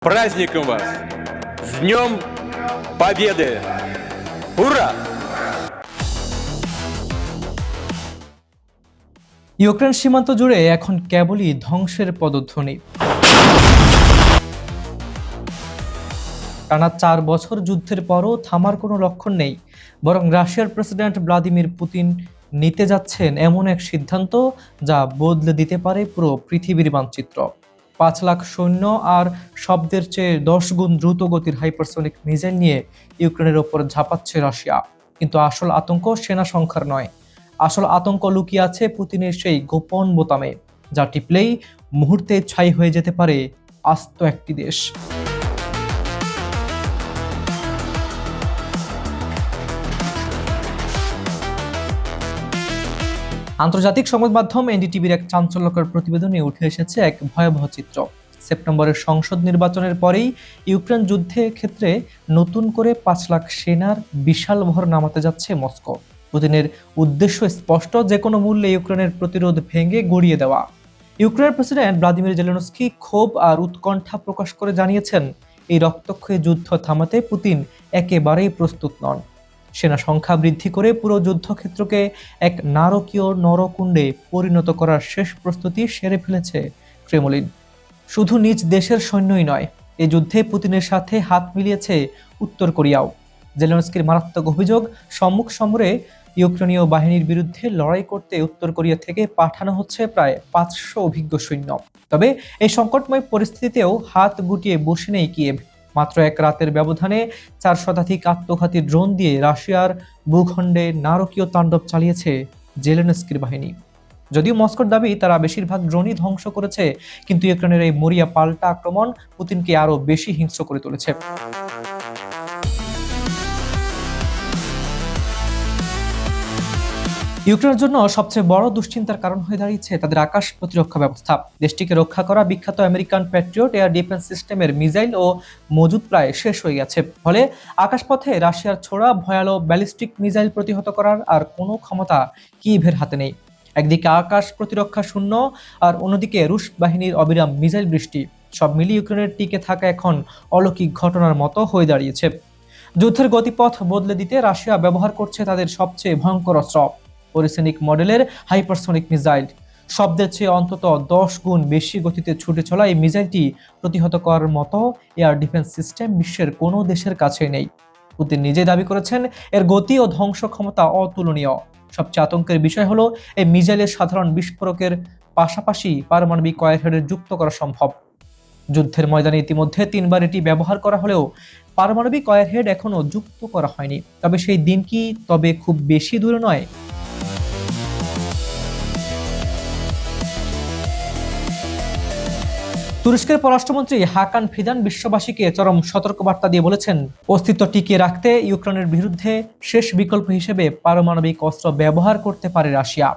Праздником вас! С Днем Победы! Ура! Ukraine সীমান্ত জুড়ে এখন কেবলই ধ্বংসের পদধ্বনি। টানা ৪ বছর যুদ্ধের পরও থামার কোনো লক্ষণ নেই, বরং রাশিয়ার প্রেসিডেন্ট ভ্লাদিমির পুতিন নিতে যাচ্ছেন এমন এক সিদ্ধান্ত যা বদলে দিতে পারে পুরো পৃথিবীর মানচিত্র। ৫ লাখ সৈন্য আর শব্দের চেয়ে ১০ গুণ দ্রুত গতির হাইপারসোনিক মিসাইল নিয়ে ইউক্রেনের ওপর ঝাঁপাচ্ছে রাশিয়া। কিন্তু আসল আতঙ্ক সেনা সংখ্যার নয়, আসল আতঙ্ক লুকিয়ে আছে পুতিনের সেই গোপন বোতামে, যা টিপলেই মুহূর্তে ছাই হয়ে যেতে পারে আস্ত একটি দেশ। আন্তর্জাতিক সংবাদ মাধ্যম এনডিটিভির এক চাঞ্চল্যকর প্রতিবেদনে উঠে এসেছে এক ভয়াবহ চিত্র। সেপ্টেম্বরের সংসদ নির্বাচনের পরেই ইউক্রেন যুদ্ধের ক্ষেত্রে নতুন করে ৫ লাখ সেনার বিশাল ভর নামাতে যাচ্ছে মস্কো। পুতিনের উদ্দেশ্য স্পষ্ট, যে কোনো মূল্যে ইউক্রেনের প্রতিরোধ ভেঙে গড়িয়ে দেওয়া। ইউক্রেনের প্রেসিডেন্ট ভ্লাদিমির জেলেনস্কি ক্ষোভ আর উৎকণ্ঠা প্রকাশ করে জানিয়েছেন, এই রক্তক্ষয়ী যুদ্ধ থামাতে পুতিন একেবারেই প্রস্তুত নন। সেনা সংখ্যা বৃদ্ধি করে পুরো যুদ্ধক্ষেত্রকে এক নারকীয় নরকুণ্ডে পরিণত করার শেষ প্রস্তুতি সেরে ফেলেছে ক্রেমলিন। শুধু নিজ দেশের সৈন্যই নয়, এই যুদ্ধে পুতিনের সাথে হাত মিলিয়েছে উত্তর কোরিয়াও। জেলেনস্কির মারাত্মক অভিযোগ, সম্মুখ সমরে ইউক্রেনীয় বাহিনীর বিরুদ্ধে লড়াই করতে উত্তর কোরিয়া থেকে পাঠানো হচ্ছে প্রায় ৫০০ অভিজ্ঞ সৈন্য। তবে এই সংকটময় পরিস্থিতিতেও হাত গুটিয়ে বসে নেই কিয়েভ। মাত্র এক রাতের ব্যবধানে ৪ শতাধিক আত্মঘাতী ড্রোন দিয়ে রাশিয়ার ভূখণ্ডে নারকীয় তাণ্ডব চালিয়েছে জেলেনস্কির বাহিনী। যদিও মস্কোর দাবি তারা বেশিরভাগ ড্রোনই ধ্বংস করেছে, কিন্তু ইউক্রেনের এই মরিয়া পাল্টা আক্রমণ পুতিনকে আরো বেশি হিংস্র করে তুলেছে। ইউক্রেনের জন্য সবচেয়ে বড় দুশ্চিন্তার কারণ হয়ে দাঁড়িয়েছে তাদের আকাশ প্রতিরক্ষা ব্যবস্থা। দেশটিকে রক্ষা করা বিখ্যাত আমেরিকান প্যাট্রিয়ট এয়ার ডিফেন্স সিস্টেমের মিসাইল ও মজুদ প্রায় শেষ হয়ে গেছে। ফলে আকাশপথে রাশিয়ার ছোড়া ভয়ালো ব্যালিস্টিক মিসাইল প্রতিহত করার আর কোনো ক্ষমতা কিয়েভের হাতে নেই। একদিকে আকাশ প্রতিরক্ষা শূন্য, আর অন্যদিকে রুশ বাহিনীর অবিরাম মিসাইল বৃষ্টি। সব মিলিয়ে ইউক্রেনের টিকে থাকা এখন অলৌকিক ঘটনার মতো হয়ে দাঁড়িয়েছে। যুদ্ধের গতিপথ বদলে দিতে রাশিয়া ব্যবহার করছে তাদের সবচেয়ে ভয়ঙ্কর অস্ত্র, পলিসেনিক মডেলের হাইপারসোনিক মিসাইল। শব্দের চেয়ে অন্তত ১০ গুণ বেশি গতিতে ছুটে চলা এই মিসাইলটি প্রতিহত করার মতো এয়ার ডিফেন্স সিস্টেম বিশ্বের কোনো দেশের কাছে নেই। পুতিন নিজেই দাবি করেছেন এর গতি ও ধ্বংস ক্ষমতা অতুলনীয়। সবচেয়ে আতঙ্কের বিষয় হলো, এই মিসাইলের সাধারণ বিস্ফোরকের পাশাপাশি পারমাণবিক ওয়ারহেড যুক্ত করা সম্ভব। যুদ্ধের ময়দানে ইতিমধ্যে ৩ বার এটি ব্যবহার করা হলেও পারমাণবিক ওয়ারহেড এখনো যুক্ত করা হয়নি। তবে সেই দিন কি খুব বেশি দূরে নয়? তুরস্কের পররাষ্ট্রমন্ত্রী হাকান ফিদান বিশ্ববাসীকে চরম সতর্কবার্তা দিয়ে বলেছেন, অস্তিত্ব টিকিয়ে রাখতে ইউক্রেনের বিরুদ্ধে শেষ বিকল্প হিসেবে পারমাণবিক অস্ত্র ব্যবহার করতে পারে রাশিয়া।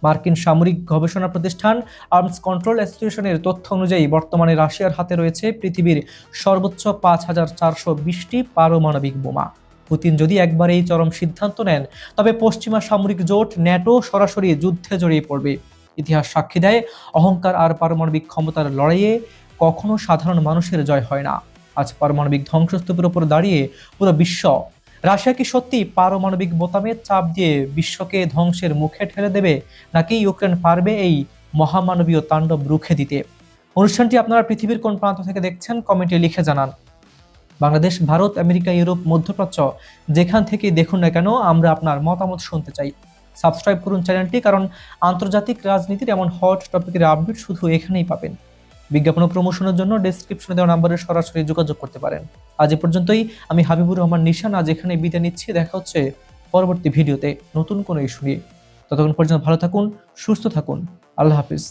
মার্কিন সামরিক গবেষণা প্রতিষ্ঠান আর্মস কন্ট্রোল অ্যাসোসিয়েশনের তথ্য অনুযায়ী বর্তমানে রাশিয়ার হাতে রয়েছে পৃথিবীর সর্বোচ্চ ৫,৪২০টি পারমাণবিক বোমা। পুতিন যদি একবার এই চরম সিদ্ধান্ত নেন, তবে পশ্চিমা সামরিক জোট ন্যাটো সরাসরি যুদ্ধে জড়িয়ে পড়বে। ইতিহাস সাক্ষী দেয়, অহংকার আর পারমাণবিক ক্ষমতার লড়াইয়ে কখনো সাধারণ মানুষের জয় হয় না। আজ পারমাণবিক ধ্বংসস্তূপের উপর দাঁড়িয়ে পুরো বিশ্ব। রাশিয়া কি সত্যি পারমাণবিক বোতামে চাপ দিয়ে বিশ্বকে ধ্বংসের মুখে ঠেলে দেবে, নাকি ইউক্রেন পারবে এই মহামানবীয় তাণ্ডব রুখে দিতে? অনুষ্ঠানটি আপনারা পৃথিবীর কোন প্রান্ত থেকে দেখছেন কমেন্টে লিখে জানান। বাংলাদেশ, ভারত, আমেরিকা, ইউরোপ, মধ্যপ্রাচ্য, যেখান থেকে দেখুন না কেন, আমরা আপনার মতামত শুনতে চাই। সাবস্ক্রাইব করুন চ্যানেলটি, কারণ আন্তর্জাতিক রাজনীতির এমন হট টপিকের আপডেট শুধু এখানেই পাবেন। বিজ্ঞাপন ও প্রমোশনের জন্য ডেসক্রিপশনে দেওয়া নম্বরে সরাসরি যোগাযোগ করতে পারেন। আজ এ পর্যন্তই। আমি হাবিবুর রহমান নিশান আজ এখানে বিদায় নিচ্ছি। দেখা হচ্ছে পরবর্তী ভিডিওতে নতুন কোনো ইস্যু নিয়ে। ততক্ষণ পর্যন্ত ভালো থাকুন, সুস্থ থাকুন। আল্লাহ হাফিজ।